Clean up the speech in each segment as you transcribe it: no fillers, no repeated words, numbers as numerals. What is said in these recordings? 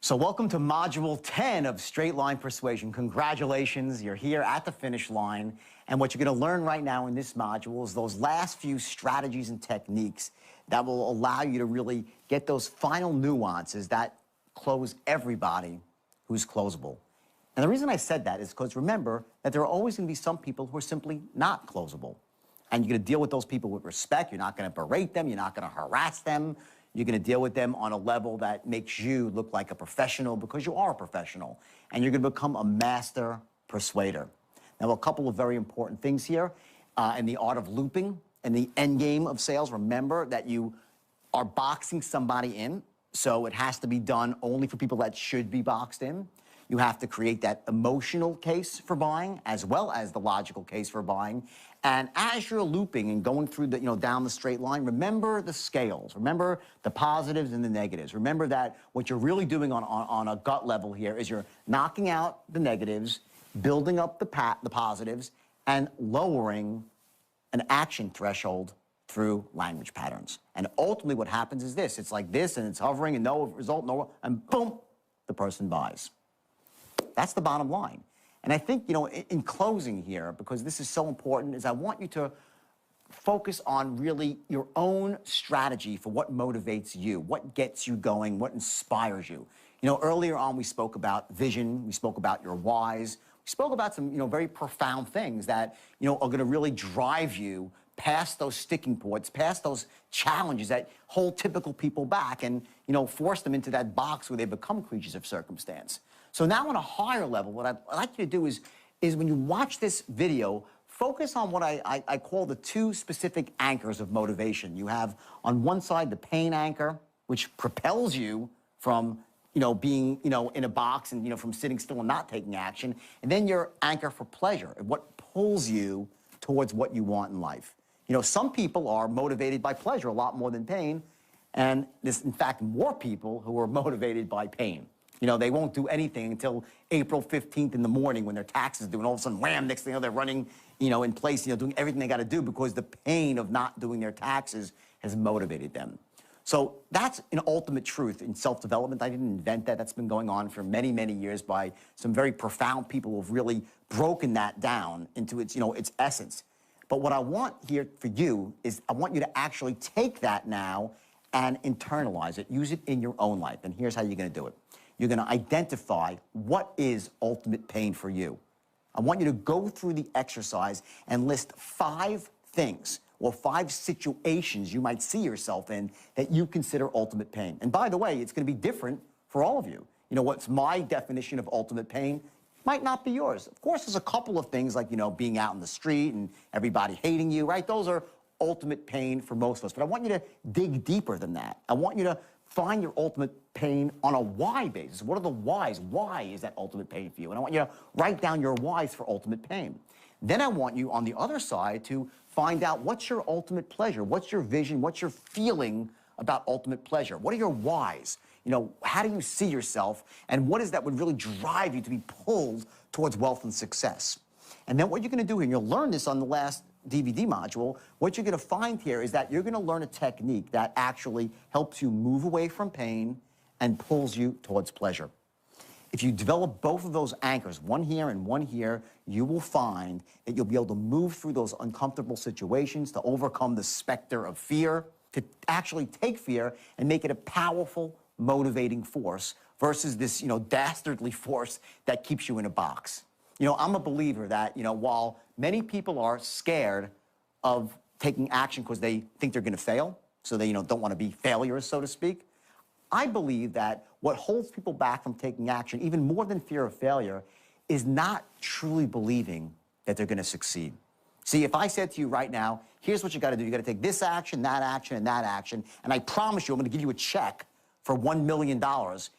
So welcome to Module 10 of Straight Line Persuasion. Congratulations, you're here at the finish line. And what you're going to learn right now in this module is those last few strategies and techniques that will allow you to really get those final nuances that close everybody who's closable. And the reason I said that is because remember that there are always going to be some people who are simply not closable. And you're going to deal with those people with respect. You're not going to berate them. You're not going to harass them. You're going to deal with them on a level that makes you look like a professional because you are a professional. And you're going to become a master persuader. Now, a couple of very important things here. In the art of looping and the end game of sales, remember that you are boxing somebody in. So it has to be done only for people that should be boxed in. You have to create that emotional case for buying as well as the logical case for buying. And as you're looping and going through the, down the straight line, remember the scales. Remember the positives and the negatives. Remember that what you're really doing on a gut level here is you're knocking out the negatives, building up the positives, and lowering an action threshold through language patterns. And ultimately what happens is this. It's like this, and it's hovering, and no result, and boom, the person buys. That's the bottom line. And I think, in closing here, because this is so important, is I want you to focus on really your own strategy for what motivates you, what gets you going, what inspires you. Earlier on we spoke about vision, we spoke about your whys, we spoke about some, very profound things that, are going to really drive you past those sticking points, past those challenges that hold typical people back and, force them into that box where they become creatures of circumstance. So now on a higher level, what I'd like you to do is when you watch this video, focus on what I call the two specific anchors of motivation. You have on one side the pain anchor, which propels you from, being, in a box and, from sitting still and not taking action. And then your anchor for pleasure, what pulls you towards what you want in life. Some people are motivated by pleasure a lot more than pain. And there's, in fact, more people who are motivated by pain. They won't do anything until April 15th in the morning when their taxes are due, and all of a sudden, wham, next thing you know, they're running, in place, doing everything they got to do because the pain of not doing their taxes has motivated them. So that's an ultimate truth in self-development. I didn't invent that. That's been going on for many, many years by some very profound people who have really broken that down into its, its essence. But what I want here for you is I want you to actually take that now and internalize it, use it in your own life. And here's how you're going to do it. You're going to identify what is ultimate pain for you. I want you to go through the exercise and list 5 things or 5 situations you might see yourself in that you consider ultimate pain. And by the way, it's going to be different for all of you. What's my definition of ultimate pain might not be yours. Of course, there's a couple of things like, being out in the street and everybody hating you, right? Those are ultimate pain for most of us. But I want you to dig deeper than that. I want you to find your ultimate pain on a why basis. What are the whys? Why is that ultimate pain for you? And I want you to write down your whys for ultimate pain. Then I want you on the other side to find out what's your ultimate pleasure, what's your vision, what's your feeling about ultimate pleasure? What are your whys? How do you see yourself? And what is that would really drive you to be pulled towards wealth and success? And then what you're going to do here, and you'll learn this on the last DVD module, what you're going to find here is that you're going to learn a technique that actually helps you move away from pain and pulls you towards pleasure. If you develop both of those anchors, one here and one here, you will find that you'll be able to move through those uncomfortable situations, to overcome the specter of fear, to actually take fear and make it a powerful, motivating force versus this, dastardly force that keeps you in a box. I'm a believer that, while many people are scared of taking action because they think they're going to fail, so they, don't want to be failures, so to speak, I believe that what holds people back from taking action, even more than fear of failure, is not truly believing that they're going to succeed. See, if I said to you right now, here's what you got to do. You got to take this action, and that action, and I promise you I'm going to give you a check for $1 million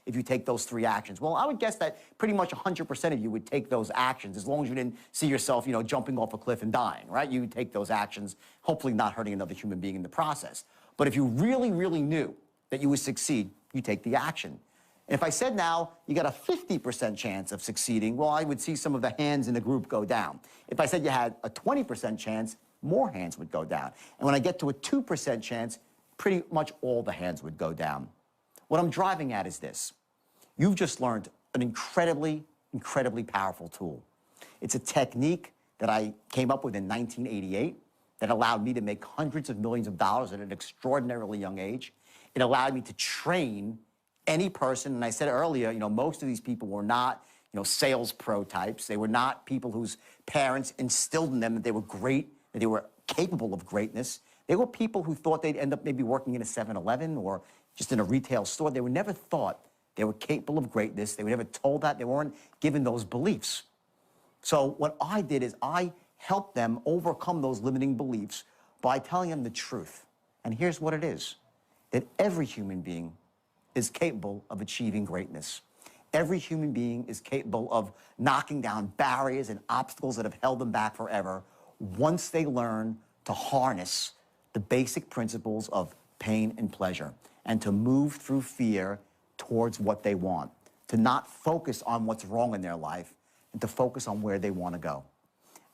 if you take those 3 actions. Well, I would guess that pretty much 100% of you would take those actions as long as you didn't see yourself, jumping off a cliff and dying, right? You would take those actions, hopefully not hurting another human being in the process. But if you really, really knew that you would succeed, you take the action. And if I said now you got a 50% chance of succeeding, well, I would see some of the hands in the group go down. If I said you had a 20% chance, more hands would go down. And when I get to a 2% chance, pretty much all the hands would go down. What I'm driving at is this. You've just learned an incredibly, incredibly powerful tool. It's a technique that I came up with in 1988 that allowed me to make hundreds of millions of dollars at an extraordinarily young age. It allowed me to train any person, and I said earlier, most of these people were not, sales pro types. They were not people whose parents instilled in them that they were great, that they were capable of greatness. They were people who thought they'd end up maybe working in a 7-Eleven or just in a retail store. They were never thought they were capable of greatness. They were never told that. They weren't given those beliefs. So what I did is I helped them overcome those limiting beliefs by telling them the truth. And here's what it is, that every human being is capable of achieving greatness. Every human being is capable of knocking down barriers and obstacles that have held them back forever once they learn to harness the basic principles of pain and pleasure and to move through fear towards what they want, to not focus on what's wrong in their life and to focus on where they want to go.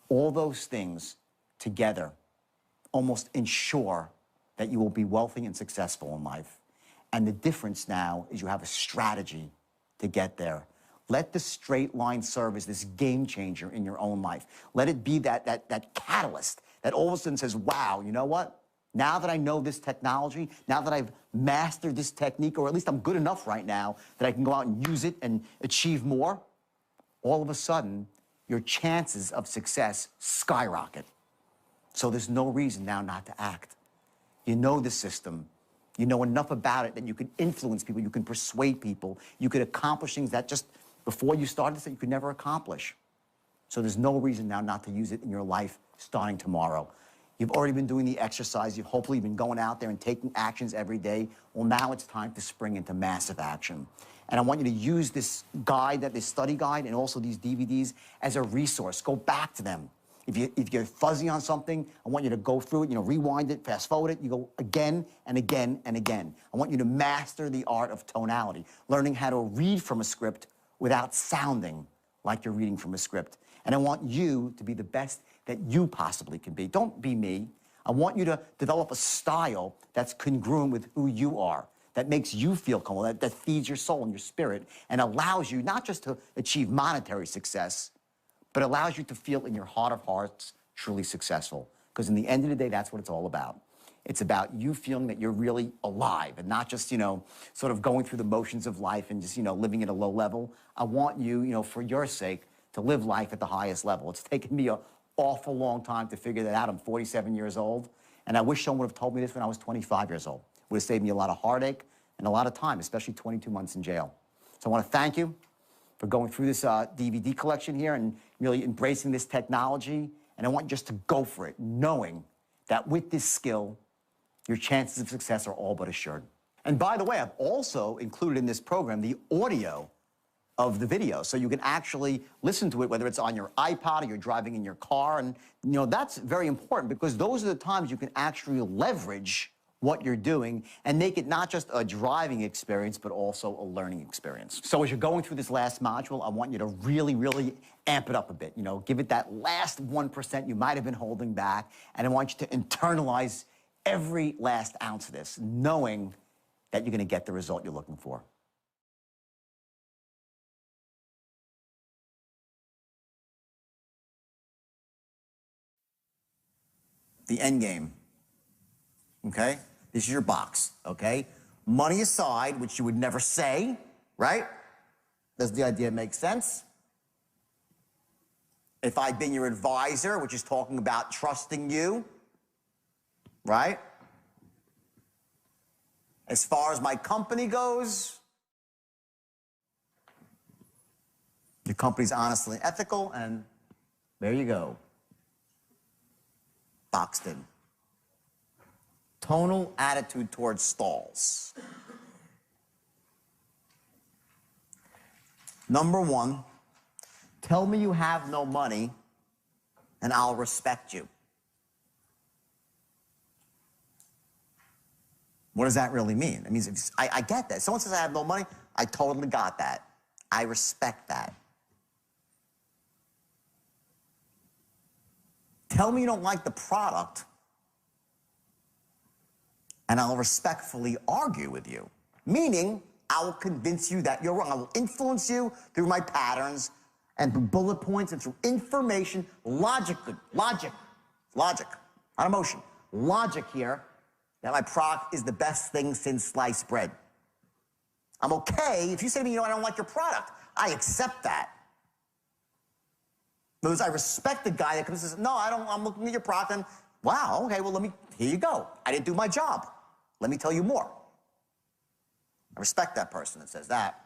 All those things together almost ensure that you will be wealthy and successful in life. And the difference now is you have a strategy to get there. Let the straight line serve as this game changer in your own life. Let it be that catalyst that all of a sudden says, wow, you know what? Now that I know this technology, now that I've mastered this technique, or at least I'm good enough right now that I can go out and use it and achieve more, all of a sudden, your chances of success skyrocket. So there's no reason now not to act. You know the system. You know enough about it that you can influence people, you can persuade people, you could accomplish things that just before you started this that you could never accomplish. So there's no reason now not to use it in your life starting tomorrow. You've already been doing the exercise, you've hopefully been going out there and taking actions every day. Well, now it's time to spring into massive action. And I want you to use this guide, this study guide, and also these DVDs as a resource. Go back to them. If you're fuzzy on something, I want you to go through it, rewind it, fast forward it. You go again and again and again. I want you to master the art of tonality, learning how to read from a script without sounding like you're reading from a script. And I want you to be the best that you possibly can be. Don't be me. I want you to develop a style that's congruent with who you are, that makes you feel comfortable, that feeds your soul and your spirit, and allows you not just to achieve monetary success, but allows you to feel in your heart of hearts truly successful. Because in the end of the day, that's what it's all about. It's about you feeling that you're really alive and not just, sort of going through the motions of life and just, living at a low level. I want you, for your sake, to live life at the highest level. It's taken me an awful long time to figure that out. I'm 47 years old, and I wish someone would have told me this when I was 25 years old. It would have saved me a lot of heartache and a lot of time, especially 22 months in jail. So I want to thank you for going through this DVD collection here and really embracing this technology. And I want you just to go for it, knowing that with this skill, your chances of success are all but assured. And by the way, I've also included in this program the audio of the video, so you can actually listen to it, whether it's on your iPod or you're driving in your car. And that's very important because those are the times you can actually leverage what you're doing and make it not just a driving experience, but also a learning experience. So as you're going through this last module, I want you to really, really amp it up a bit. Give it that last 1% you might have been holding back, and I want you to internalize every last ounce of this, knowing that you're going to get the result you're looking for. The end game, okay? This is your box, okay? Money aside, which you would never say, right? Does the idea make sense? If I'd been your advisor, which is talking about trusting you, right? As far as my company goes, your company's honest and ethical, and there you go. Boxed in. Tonal attitude towards stalls. Number one, tell me you have no money and I'll respect you. What does that really mean? It means I get that. Someone says I have no money, I totally got that. I respect that. Tell me you don't like the product and I'll respectfully argue with you. Meaning, I will convince you that you're wrong. I will influence you through my patterns and through bullet points and through information, logic, not emotion, logic here, that my product is the best thing since sliced bread. I'm okay if you say to me, I don't like your product. I accept that. Because I respect the guy that comes and says, no, I'm looking at your product and, wow, okay, well, here you go. I didn't do my job. Let me tell you more. I respect that person that says that.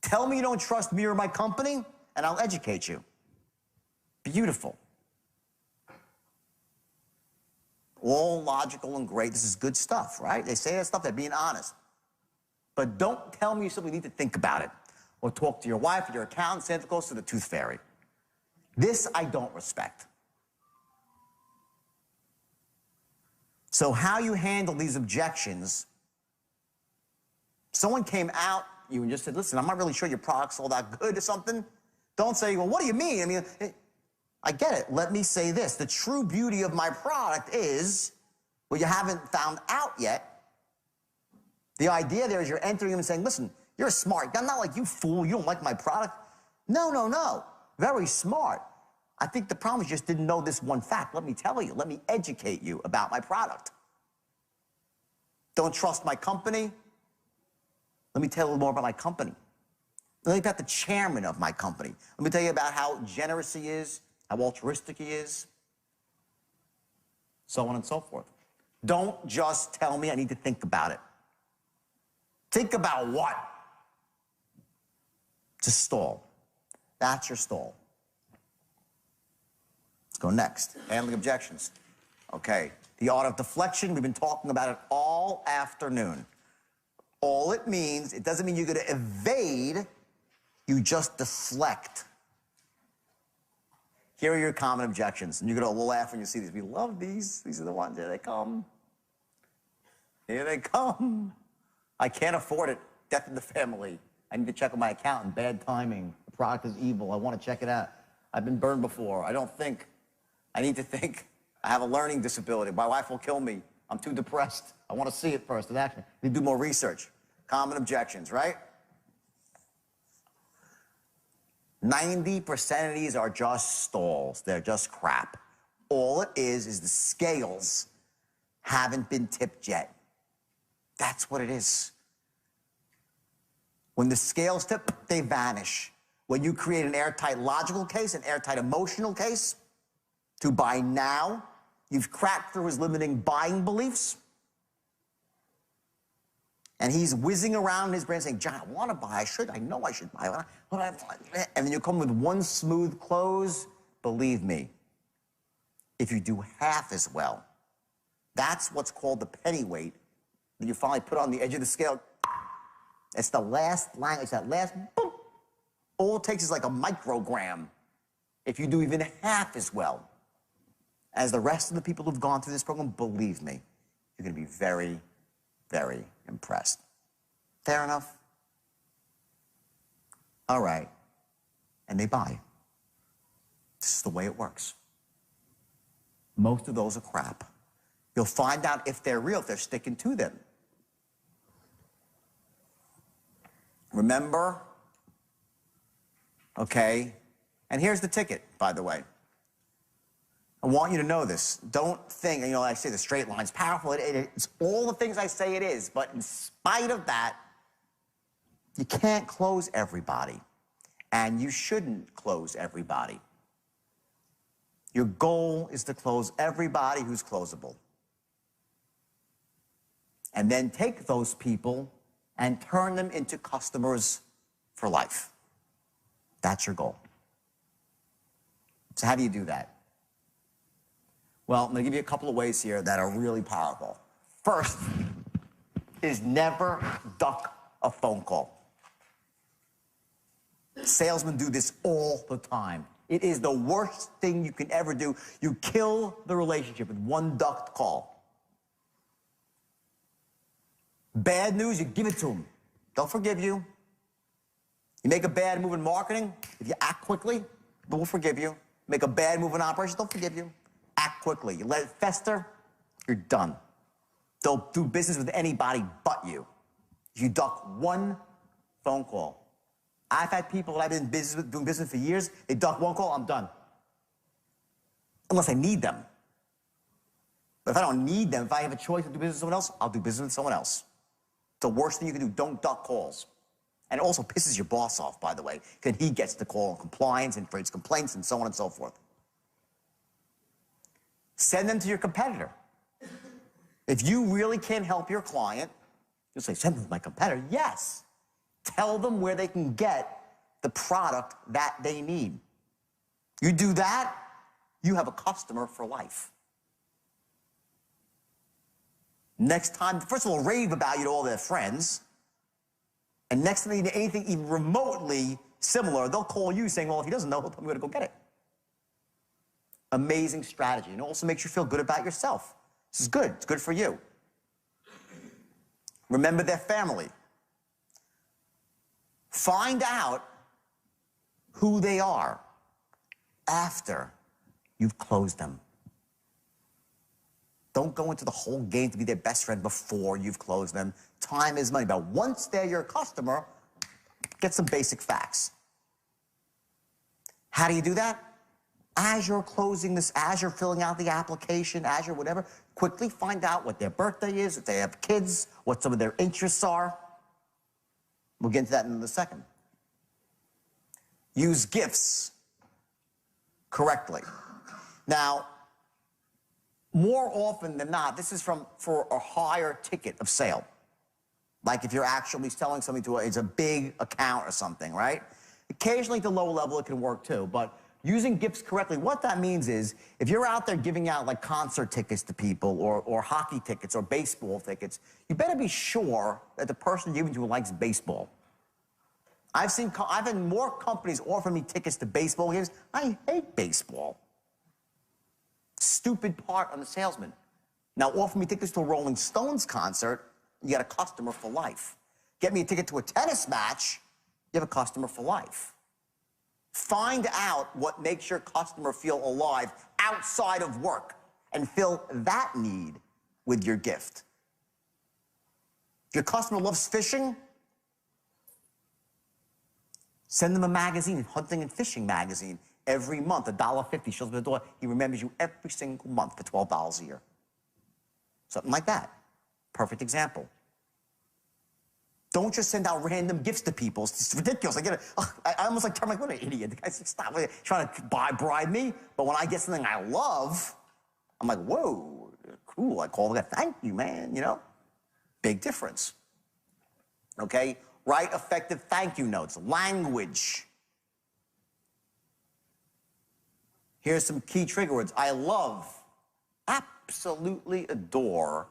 Tell me you don't trust me or my company, and I'll educate you. Beautiful. All logical and great. This is good stuff, right? They say that stuff, they're being honest. But don't tell me you simply need to think about it, or talk to your wife or your accountant, Santa Claus, to the tooth fairy. This I don't respect. So how you handle these objections, someone came out you and just said, listen, I'm not really sure your product's all that good or something. Don't say, well, what do you mean? I mean, I get it. Let me say this. The true beauty of my product is, well, you haven't found out yet. The idea there is you're entering them and saying, listen, you're smart. I'm not like you fool. You don't like my product. No, no, no. Very smart. I think the problem is you just didn't know this one fact. Let me tell you. Let me educate you about my product. Don't trust my company? Let me tell you a little more about my company. Let me tell you about the chairman of my company. Let me tell you about how generous he is, how altruistic he is, so on and so forth. Don't just tell me I need to think about it. Think about what? To stall. That's your stall. Let's go next. Handling objections. Okay. The art of deflection, we've been talking about it all afternoon. All it means, it doesn't mean you're going to evade, you just deflect. Here are your common objections. And you're going to laugh when you see these. We love these. These are the ones. Here they come. Here they come. I can't afford it. Death in the family. I need to check with my accountant. Bad timing. The product is evil. I want to check it out. I've been burned before. I don't think. I need to think. I have a learning disability. My wife will kill me. I'm too depressed. I want to see it first in action. I need to do more research. Common objections, right? 90% of these are just stalls. They're just crap. All it is the scales haven't been tipped yet. That's what it is. When the scales tip, they vanish. When you create an airtight logical case, an airtight emotional case, to buy now, you've cracked through his limiting buying beliefs, and he's whizzing around in his brain saying, John, I want to buy, I know I should buy. And then you come with one smooth close. Believe me, if you do half as well, that's what's called the pennyweight that you finally put on the edge of the scale. It's the last line, it's that last boom. All it takes is like a microgram. If you do even half as well as the rest of the people who've gone through this program, believe me, you're going to be very, very impressed. Fair enough? All right. And they buy. This is the way it works. Most of those are crap. You'll find out if they're real, if they're sticking to them. Remember? Okay? And here's the ticket, by the way. I want you to know this. Don't think, I say the straight line's powerful. It's all the things I say it is. But in spite of that, you can't close everybody. And you shouldn't close everybody. Your goal is to close everybody who's closable. And then take those people and turn them into customers for life. That's your goal. So how do you do that? Well, I'm going to give you a couple of ways here that are really powerful. First is never duck a phone call. Salesmen do this all the time. It is the worst thing you can ever do. You kill the relationship with one ducked call. Bad news, you give it to them. They'll forgive you. You make a bad move in marketing, if you act quickly, they'll forgive you. Make a bad move in operations, they'll forgive you. Act quickly. You let it fester, you're done. They'll do business with anybody but you. if you duck one phone call. I've had people that I've been doing business for years, they duck one call, I'm done. Unless I need them. But if I don't need them, if I have a choice to do business with someone else, I'll do business with someone else. It's the worst thing you can do. Don't duck calls. And it also pisses your boss off, by the way, because he gets the call on compliance and creates complaints and so on and so forth. Send them to your competitor. If you really can't help your client, you'll say, send them to my competitor. Yes. Tell them where they can get the product that they need. You do that, you have a customer for life. Next time, first of all, rave about you to all their friends. And next time they need anything even remotely similar, they'll call you saying, well, if he doesn't know, he'll tell me where to go get it. Amazing strategy. And it also makes you feel good about yourself. This is good. It's good for you. Remember their family. Find out who they are after you've closed them. Don't go into the whole game to be their best friend before you've closed them. Time is money. But once they're your customer, get some basic facts. How do you do that? As you're closing this, as you're filling out the application, as you're whatever, quickly find out what their birthday is, if they have kids, what some of their interests are. We'll get into that in a second. Use gifts correctly. Now, more often than not, this is for a higher ticket of sale. Like if you're actually selling something to it's a big account or something, right? Occasionally at the low level it can work too, but using gifts correctly, what that means is if you're out there giving out like concert tickets to people or hockey tickets or baseball tickets, you better be sure that the person you're giving to likes baseball. I've had more companies offer me tickets to baseball games. I hate baseball. Stupid part on the salesman. Now offer me tickets to a Rolling Stones concert, you got a customer for life. Get me a ticket to a tennis match, you have a customer for life. Find out what makes your customer feel alive outside of work and fill that need with your gift. If your customer loves fishing, send them a magazine, hunting and fishing magazine, every month, $1.50 shows up at the door. He remembers you every single month for $12 a year. Something like that. Perfect example. Don't just send out random gifts to people. It's ridiculous. I almost like turn like, what an idiot. The guy's like, stop trying to bribe me. But when I get something I love, I'm like, whoa, cool. I call the guy, thank you, man, you know? Big difference. Okay? Write effective thank you notes. Language. Here's some key trigger words. I love, absolutely adore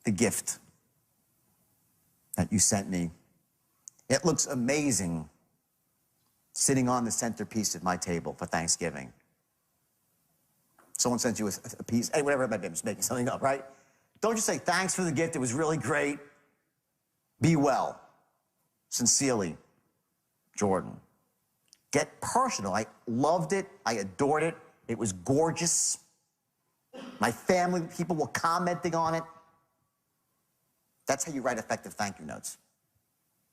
the gift that you sent me. It looks amazing sitting on the centerpiece of my table for Thanksgiving. Someone sent you a piece, hey, whatever it might be, I'm just making something up, right? Don't just say, thanks for the gift, it was really great. Be well. Sincerely, Jordan. Get personal. I loved it. I adored it. It was gorgeous. My family, people were commenting on it. That's how you write effective thank you notes.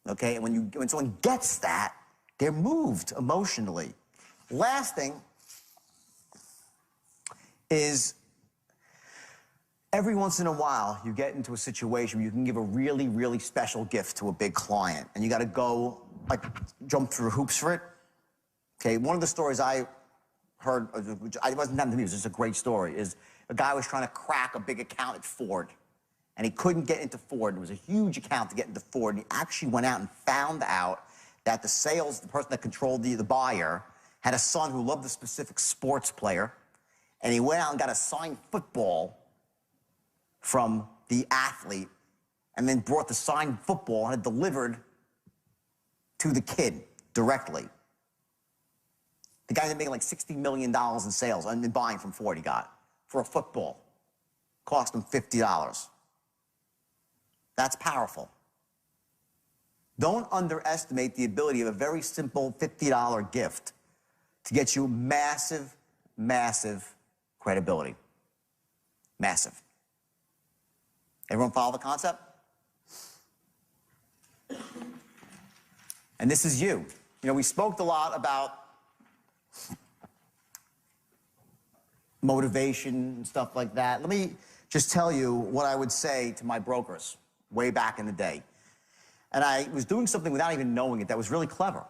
Okay? And when someone gets that, they're moved emotionally. Last thing is every once in a while you get into a situation where you can give a really, really special gift to a big client and you got to go, like, jump through hoops for it. Okay, one of the stories I heard, which it wasn't happening to me, it was just a great story, is a guy was trying to crack a big account at Ford, and he couldn't get into Ford. It was a huge account to get into Ford, and he actually went out and found out that the person that controlled the buyer, had a son who loved a specific sports player, and he went out and got a signed football from the athlete, and then brought the signed football and had delivered to the kid directly. The guy that made like $60 million in sales and buying from Ford he got for a football. Cost him $50. That's powerful. Don't underestimate the ability of a very simple $50 gift to get you massive, massive credibility. Massive. Everyone follow the concept? And this is you. You know, we spoke a lot about motivation and stuff like that. Let me just tell you what I would say to my brokers way back in the day. And I was doing something without even knowing it that was really clever.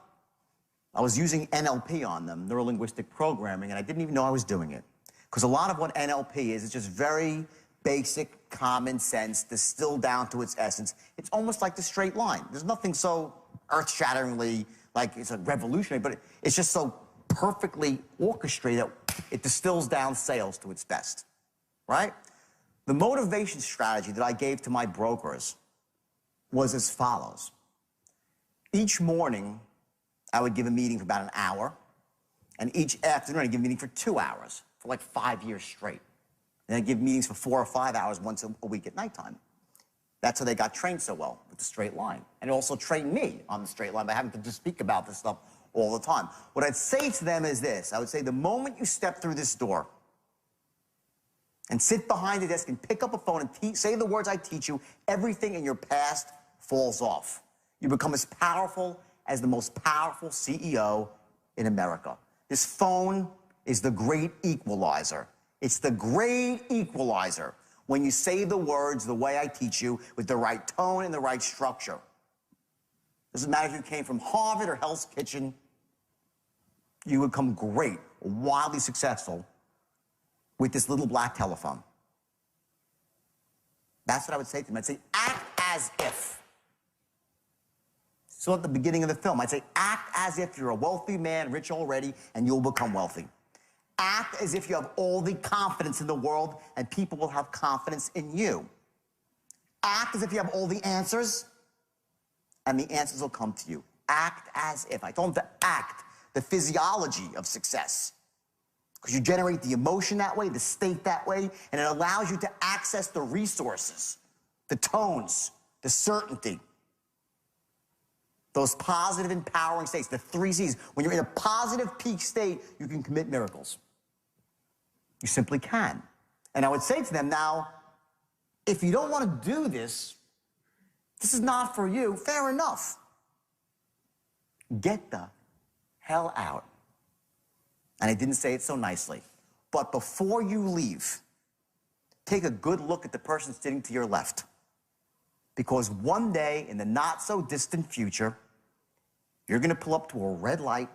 I was using NLP on them, neuro-linguistic programming, and I didn't even know I was doing it. Because a lot of what NLP is just very basic, common sense, distilled down to its essence. It's almost like the straight line. There's nothing so earth-shatteringly, like it's a revolutionary, but it's just so perfectly orchestrated that it distills down sales to its best, right? The motivation strategy that I gave to my brokers was as follows. Each morning, I would give a meeting for about an hour, and each afternoon I'd give a meeting for 2 hours for like 5 years straight. And I'd give meetings for 4 or 5 hours once a week at nighttime. That's how they got trained so well with the straight line. And it also trained me on the straight line by having to just speak about this stuff all the time. What I'd say to them is this. I would say the moment you step through this door and sit behind the desk and pick up a phone and say the words I teach you, everything in your past falls off. You become as powerful as the most powerful CEO in America. This phone is the great equalizer. It's the great equalizer when you say the words the way I teach you with the right tone and the right structure. Doesn't matter if you came from Harvard or Hell's Kitchen, you would become great, wildly successful with this little black telephone. That's what I would say to them. I'd say, act as if. So at the beginning of the film, I'd say, act as if you're a wealthy man, rich already, and you'll become wealthy. Act as if you have all the confidence in the world, and people will have confidence in you. Act as if you have all the answers, and the answers will come to you. Act as if. I told them to act the physiology of success, because you generate the emotion that way, the state that way, and it allows you to access the resources, the tones, the certainty, those positive, empowering states, the 3 C's. When you're in a positive peak state, you can commit miracles. You simply can. And I would say to them, now, if you don't want to do this, this is not for you, fair enough. Get the hell out. And I didn't say it so nicely. But before you leave, take a good look at the person sitting to your left. Because one day, in the not-so-distant future, you're going to pull up to a red light,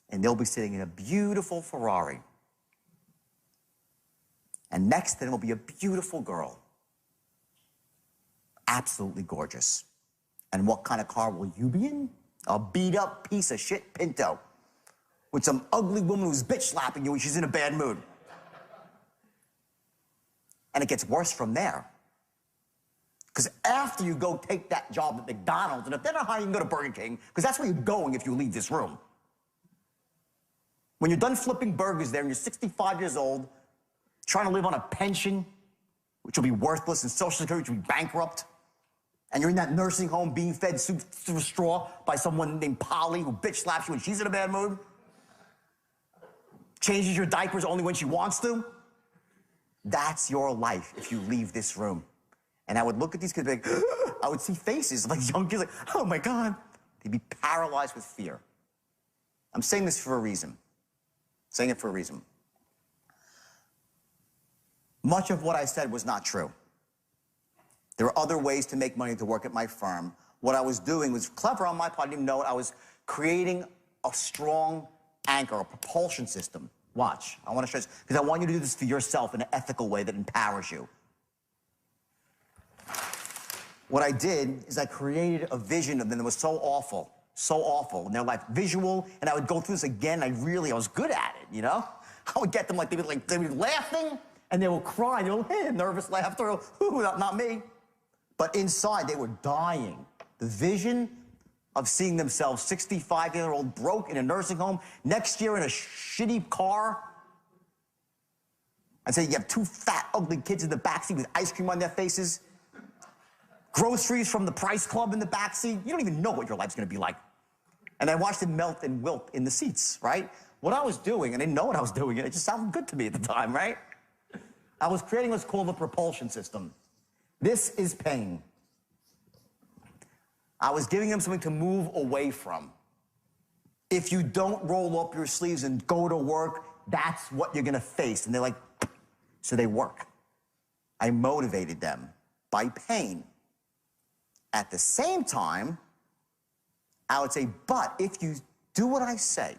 and they'll be sitting in a beautiful Ferrari. And next to them will be a beautiful girl. Absolutely gorgeous. And what kind of car will you be in? A beat-up piece of shit Pinto with some ugly woman who's bitch-slapping you when she's in a bad mood. And it gets worse from there. Because after you go take that job at McDonald's, and if they're not hiring, you can go to Burger King, because that's where you're going if you leave this room. When you're done flipping burgers there and you're 65 years old, trying to live on a pension, which will be worthless, and Social Security, which will be bankrupt, and you're in that nursing home being fed soup through a straw by someone named Polly who bitch slaps you when she's in a bad mood, changes your diapers only when she wants to, that's your life if you leave this room. And I would look at these kids and be like, I would see faces of like young kids like, oh my God. They'd be paralyzed with fear. I'm saying this for a reason. Saying it for a reason. Much of what I said was not true. There are other ways to make money to work at my firm. What I was doing was clever on my part. I didn't even know it. I was creating a strong anchor, a propulsion system. Watch. I want to show this because I want you to do this for yourself in an ethical way that empowers you. What I did is I created a vision of them that was so awful in their life, visual, and I would go through this again. I was good at it, you know? I would get them they would be laughing, and they would cry, nervous laughter, ooh, not me. But inside, they were dying. The vision of seeing themselves 65-year-old broke in a nursing home, next year in a shitty car. I'd say you have 2 fat, ugly kids in the backseat with ice cream on their faces. Groceries from the Price Club in the backseat. You don't even know what your life's going to be like. And I watched it melt and wilt in the seats, right? What I was doing, and I didn't know what I was doing, it just sounded good to me at the time, right? I was creating what's called a propulsion system. This is pain. I was giving them something to move away from. If you don't roll up your sleeves and go to work, that's what you're gonna face. And they're like, so they work. I motivated them by pain. At the same time, I would say, but if you do what I say,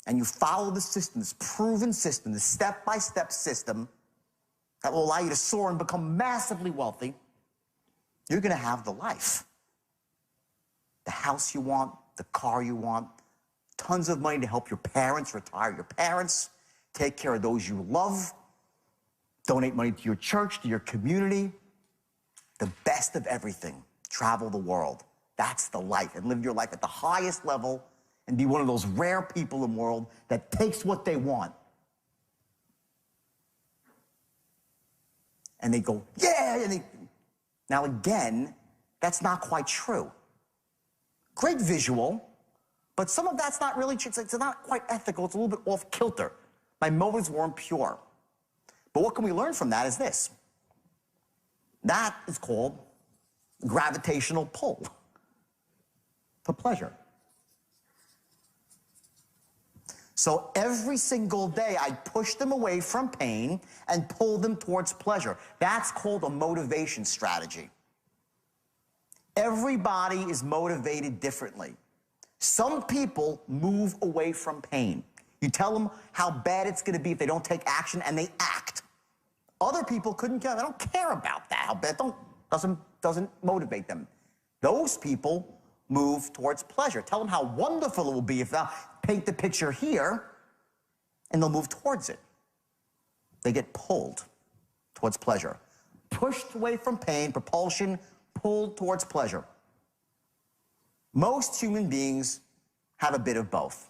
and you follow the system, this proven system, the step-by-step system that will allow you to soar and become massively wealthy, you're gonna have the life. The house you want, the car you want, tons of money to help your parents retire your parents, take care of those you love, donate money to your church, to your community, the best of everything, travel the world. That's the life, and live your life at the highest level and be one of those rare people in the world that takes what they want. And they go, yeah, and now again, that's not quite true. Great visual, but some of that's not really true. It's not quite ethical. It's a little bit off kilter. My motives weren't pure. But what can we learn from that is this. That is called gravitational pull to pleasure. So every single day, I push them away from pain and pull them towards pleasure. That's called a motivation strategy. Everybody is motivated differently. Some people move away from pain. You tell them how bad it's going to be if they don't take action, and they act. Other people couldn't care. They don't care about that. How bad doesn't motivate them. Those people move towards pleasure. Tell them how wonderful it will be if they'll paint the picture here, and they'll move towards it. They get pulled towards pleasure. Pushed away from pain, propulsion, pulled towards pleasure. Most human beings have a bit of both.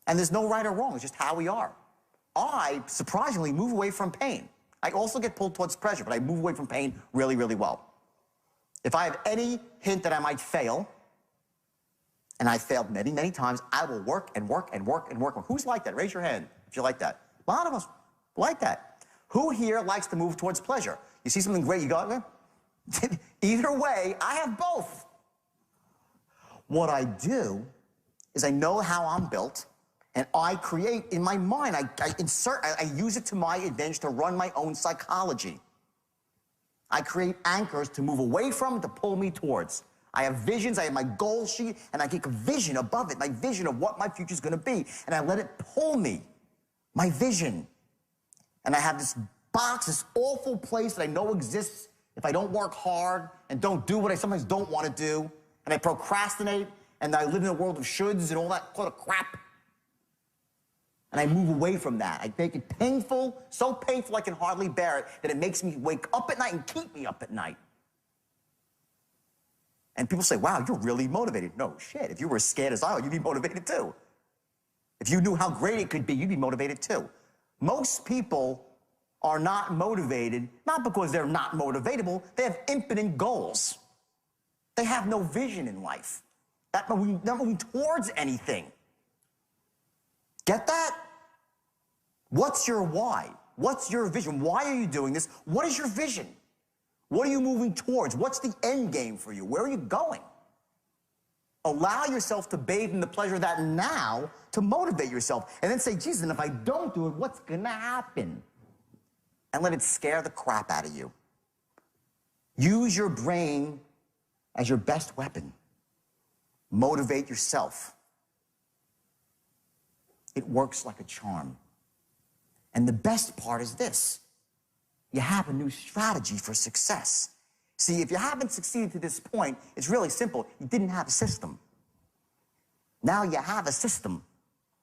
And there's no right or wrong, it's just how we are. I, surprisingly, move away from pain. I also get pulled towards pleasure, but I move away from pain really, really well. If I have any hint that I might fail, and I failed many, many times, I will work and work and work and work. Who's like that? Raise your hand if you like that. A lot of us like that. Who here likes to move towards pleasure? You see something great, you go, either way, I have both. What I do is I know how I'm built, and I create in my mind, I use it to my advantage to run my own psychology. I create anchors to move away from, to pull me towards. I have visions, I have my goal sheet, and I take a vision above it, my vision of what my future's gonna be, and I let it pull me, my vision. And I have this box, this awful place that I know exists if I don't work hard and don't do what I sometimes don't wanna do, and I procrastinate, and I live in a world of shoulds and all that sort of crap. And I move away from that. I make it painful, so painful I can hardly bear it, that it makes me wake up at night and keep me up at night. And people say, wow, you're really motivated. No, shit, if you were as scared as I are, you'd be motivated too. If you knew how great it could be, you'd be motivated too. Most people are not motivated, not because they're not motivatable, they have impotent goals. They have no vision in life. Not moving towards anything. Get that? What's your why? What's your vision? Why are you doing this? What is your vision? What are you moving towards? What's the end game for you? Where are you going? Allow yourself to bathe in the pleasure of that now to motivate yourself. And then say, Jesus, and if I don't do it, what's gonna happen? And let it scare the crap out of you. Use your brain as your best weapon. Motivate yourself. It works like a charm. And the best part is this. You have a new strategy for success. See, if you haven't succeeded to this point, it's really simple. You didn't have a system. Now you have a system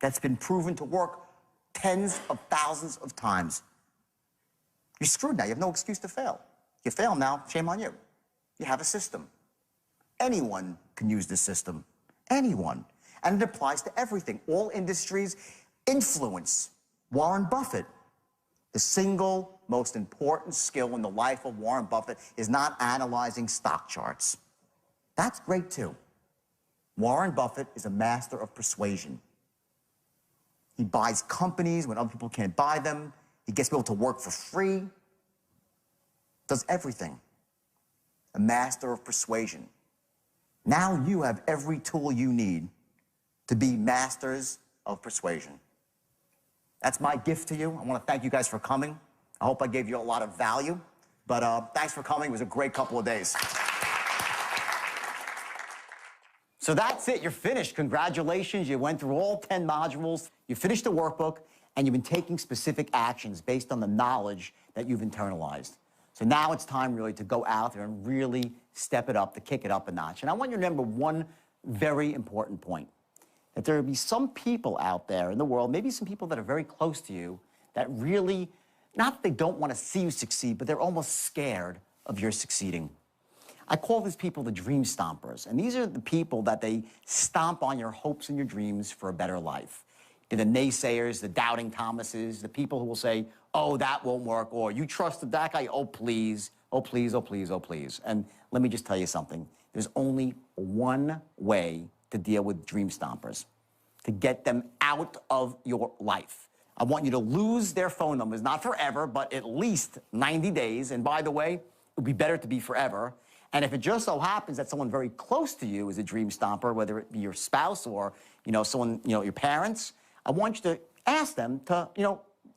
that's been proven to work tens of thousands of times. You're screwed now. You have no excuse to fail. You fail now, shame on you. You have a system. Anyone can use this system. Anyone. And it applies to everything. All industries. Influence. Warren Buffett. The single most important skill in the life of Warren Buffett is not analyzing stock charts. That's great too. Warren Buffett is a master of persuasion. He buys companies when other people can't buy them. He gets people to work for free. Does everything. a master of persuasion. Now you have every tool you need to be masters of persuasion. That's my gift to you. I want to thank you guys for coming. I hope I gave you a lot of value, but thanks for coming. It was a great couple of days. So that's it. You're finished. Congratulations. You went through all 10 modules. You finished the workbook, and you've been taking specific actions based on the knowledge that you've internalized. So now it's time really to go out there and really step it up, to kick it up a notch. And I want you to remember one very important point, that there will be some people out there in the world, maybe some people that are very close to you, that really, not that they don't want to see you succeed, but they're almost scared of your succeeding. I call these people the dream stompers, and these are the people that they stomp on your hopes and your dreams for a better life. The naysayers, the doubting Thomases, the people who will say, oh, that won't work, or you trusted that guy, oh, please, oh, please, oh, please, oh, please. And let me just tell you something. There's only one way to deal with dream stompers, to get them out of your life. I want you to lose their phone numbers, not forever, but at least 90 days. And by the way, it would be better to be forever. And if it just so happens that someone very close to you is a dream stomper, whether it be your spouse or, someone, your parents, I want you to ask them to,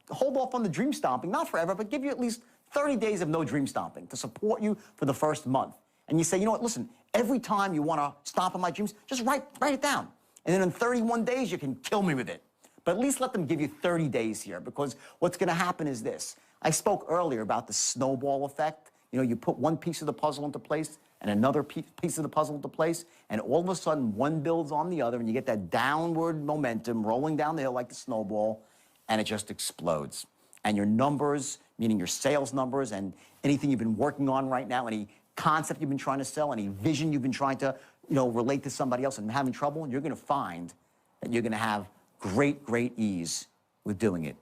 hold off on the dream stomping, not forever, but give you at least 30 days of no dream stomping to support you for the first month. And you say, you know what, listen, every time you want to stomp on my dreams, just write it down. And then in 31 days, you can kill me with it. But at least let them give you 30 days here, because what's going to happen is this. I spoke earlier about the snowball effect. You put one piece of the puzzle into place and another piece of the puzzle into place, and all of a sudden one builds on the other, and you get that downward momentum rolling down the hill like the snowball, and it just explodes. And your numbers, meaning your sales numbers and anything you've been working on right now, any concept you've been trying to sell, any vision you've been trying to, relate to somebody else and having trouble, you're going to find that you're going to have great, great ease with doing it.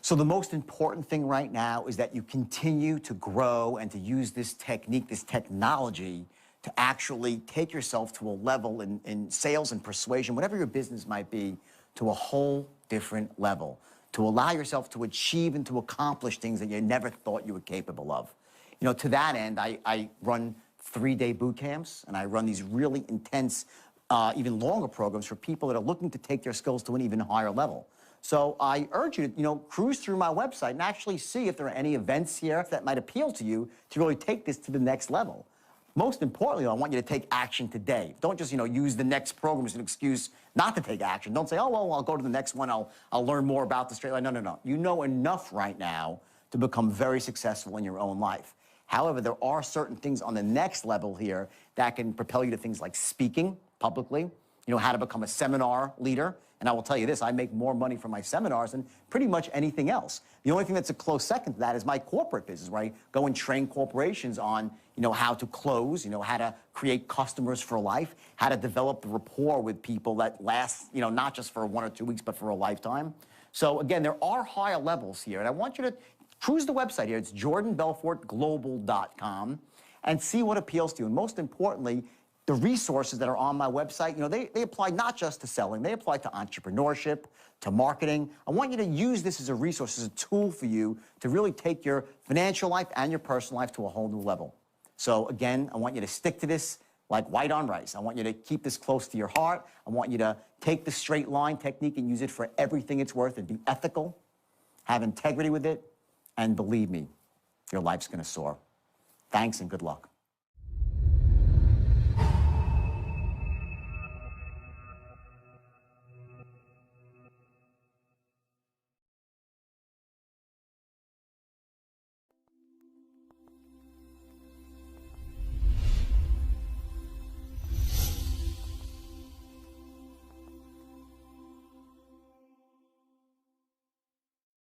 So the most important thing right now is that you continue to grow and to use this technique, this technology, to actually take yourself to a level in sales and persuasion, whatever your business might be, to a whole different level, to allow yourself to achieve and to accomplish things that you never thought you were capable of. To that end, I run 3-day boot camps, and I run these really intense, even longer programs for people that are looking to take their skills to an even higher level. So I urge you to, cruise through my website and actually see if there are any events here that might appeal to you to really take this to the next level. Most importantly, I want you to take action today. Don't just, use the next program as an excuse not to take action. Don't say, oh, well, I'll go to the next one. I'll learn more about the straight line. No. You know enough right now to become very successful in your own life. However, there are certain things on the next level here that can propel you to things like speaking publicly, how to become a seminar leader. And I will tell you this, I make more money from my seminars than pretty much anything else. The only thing that's a close second to that is my corporate business, where I go and train corporations on, how to close, how to create customers for life, how to develop rapport with people that lasts, not just for 1 or 2 weeks, but for a lifetime. So again, there are higher levels here, and I want you to cruise the website here. It's jordanbelfortglobal.com, and see what appeals to you. And most importantly, the resources that are on my website, they apply not just to selling, they apply to entrepreneurship, to marketing. I want you to use this as a resource, as a tool for you to really take your financial life and your personal life to a whole new level. So again, I want you to stick to this like white on rice. I want you to keep this close to your heart. I want you to take the straight line technique and use it for everything it's worth, and be ethical, have integrity with it, and believe me, your life's going to soar. Thanks and good luck.